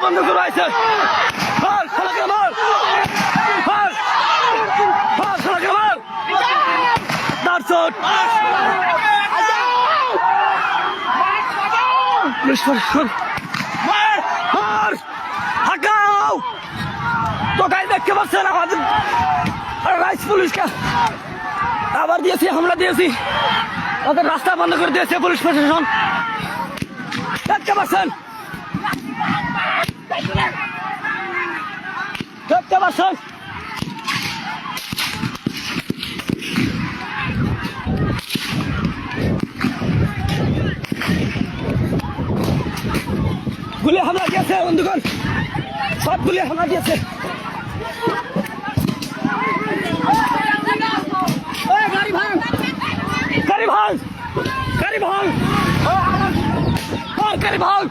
বন্ধ করে আছে শালাকে মার শালাকে মার দাঁড় পুলিশ প্রশাসন হাঁকাও তোকাই দেখতে পাচ্ছেন আমাদের রাইস পুলিশকে আবার দিয়েছি হামলা দিয়েছি ওদের রাস্তা বন্ধ করে দিয়েছে পুলিশ প্রশাসন দেখতে পাচ্ছেন দেখতে পাচ্ছেন গুলি হামলা দিয়েছে বন্ধুগণ সব গুলি হামলা দিয়েছে গাড়ি ভাঙ গাড়ি ভাঙ গাড়ি ভাঙ গাড়ি ভাঙ